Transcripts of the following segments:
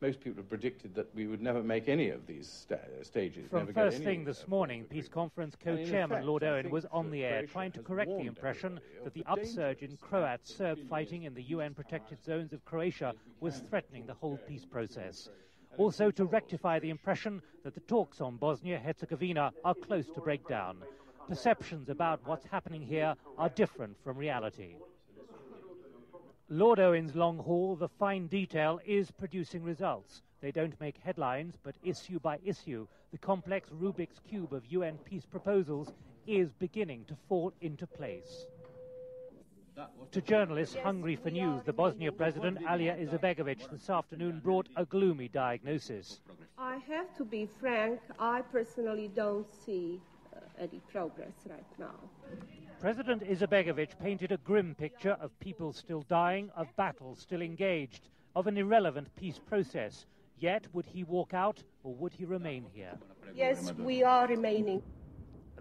most people have predicted that we would never make any of these stages. From first thing this morning, Peace Conference co-chairman Lord Owen was on the air trying to correct the impression that the upsurge in Croat-Serb fighting in the UN-protected zones of Croatia was threatening the whole peace process. Also to rectify the impression that the talks on Bosnia-Herzegovina are close to breakdown. Perceptions about what's happening here are different from reality. Lord Owen's long haul, the fine detail, is producing results. They don't make headlines, but issue by issue, the complex Rubik's Cube of UN peace proposals is beginning to fall into place. To journalists hungry for news, the Bosnia president, Alija Izetbegović, this afternoon brought a gloomy diagnosis. I have to be frank, I personally don't see any progress right now. President Izetbegović painted a grim picture of people still dying, of battles still engaged, of an irrelevant peace process. Yet, would he walk out or would he remain here? Yes, we are remaining.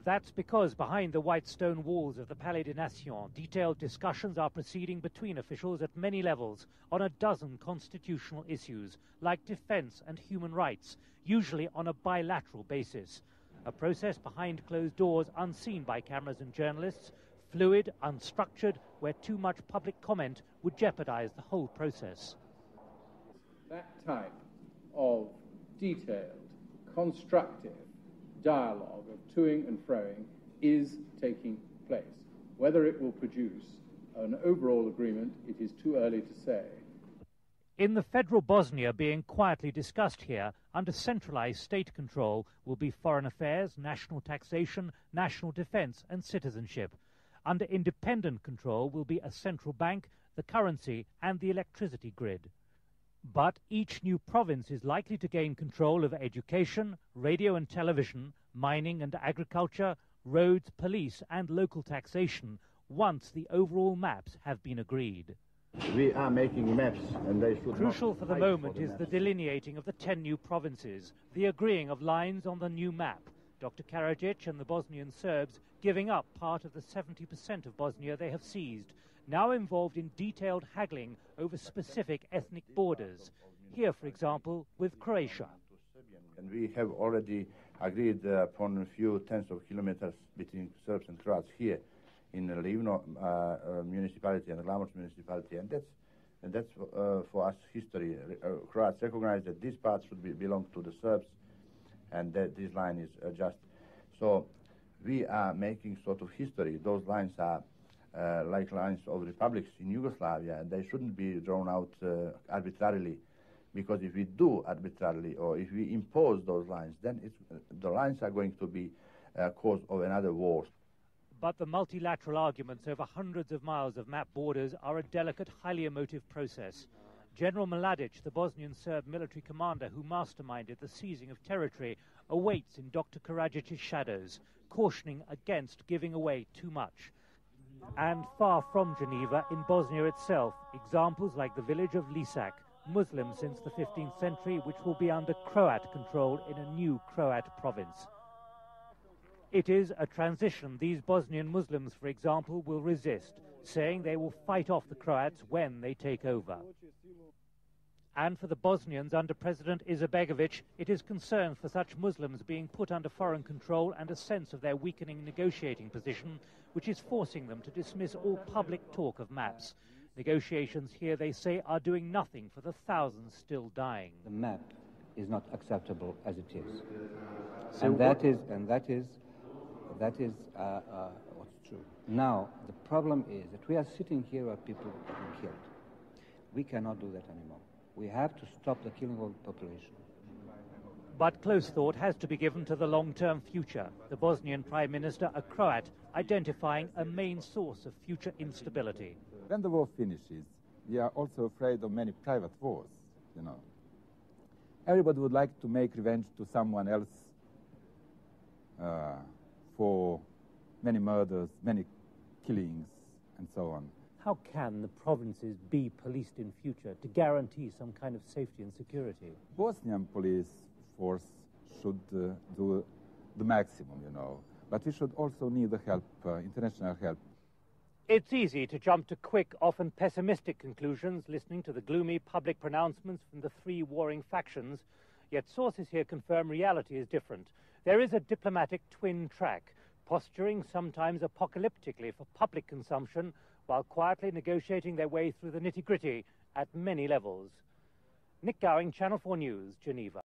That's because behind the white stone walls of the Palais des Nations, detailed discussions are proceeding between officials at many levels on a dozen constitutional issues, like defense and human rights, usually on a bilateral basis. A process behind closed doors, unseen by cameras and journalists, fluid, unstructured, where too much public comment would jeopardize the whole process. That type of detailed, constructive dialogue of toing and froing is taking place. Whether it will produce an overall agreement, it is too early to say. In the federal Bosnia being quietly discussed here, under centralized state control, will be foreign affairs, national taxation, national defense and citizenship. Under independent control will be a central bank, the currency and the electricity grid. But each new province is likely to gain control of education, radio and television, mining and agriculture, roads, police and local taxation once the overall maps have been agreed. We are making maps and they should Crucial for the moment is the delineating of the 10 new provinces, the agreeing of lines on the new map. Dr. Karadzic and the Bosnian Serbs giving up part of the 70% of Bosnia they have seized, now involved in detailed haggling over specific ethnic borders. Here, for example, with Croatia. And we have already agreed upon a few tens of kilometers between Serbs and Croats here in Livno municipality and Glamoč municipality, and that's for us history. Croats recognize that this part should belong to the Serbs, and that this line is just. So we are making sort of history. Those lines are like lines of republics in Yugoslavia, and they shouldn't be drawn out arbitrarily, because if we do arbitrarily or if we impose those lines, then the lines are going to be cause of another war. But the multilateral arguments over hundreds of miles of map borders are a delicate, highly emotive process. General Mladic, the Bosnian Serb military commander who masterminded the seizing of territory, awaits in Dr. Karadzic's shadows, cautioning against giving away too much. And far from Geneva, in Bosnia itself, examples like the village of Lisak, Muslim since the 15th century, which will be under Croat control in a new Croat province. It is a transition these Bosnian Muslims, for example, will resist, saying they will fight off the Croats when they take over. And for the Bosnians under President Izetbegović, it is concern for such Muslims being put under foreign control and a sense of their weakening negotiating position, which is forcing them to dismiss all public talk of maps. Negotiations here, they say, are doing nothing for the thousands still dying. The map is not acceptable as it is. So and that is what's true. Now, the problem is that we are sitting here where people are being killed. We cannot do that anymore. We have to stop the killing of the population. But close thought has to be given to the long-term future. The Bosnian Prime Minister, a Croat, identifying a main source of future instability. When the war finishes, we are also afraid of many private wars, you know. Everybody would like to make revenge to someone else for many murders, many killings, and so on. How can the provinces be policed in future to guarantee some kind of safety and security? Bosnian police force should do the maximum, you know, but we should also need the help, international help. It's easy to jump to quick, often pessimistic conclusions listening to the gloomy public pronouncements from the three warring factions, yet sources here confirm reality is different. There is a diplomatic twin track, posturing sometimes apocalyptically for public consumption while quietly negotiating their way through the nitty-gritty at many levels. Nick Gowing, Channel 4 News, Geneva.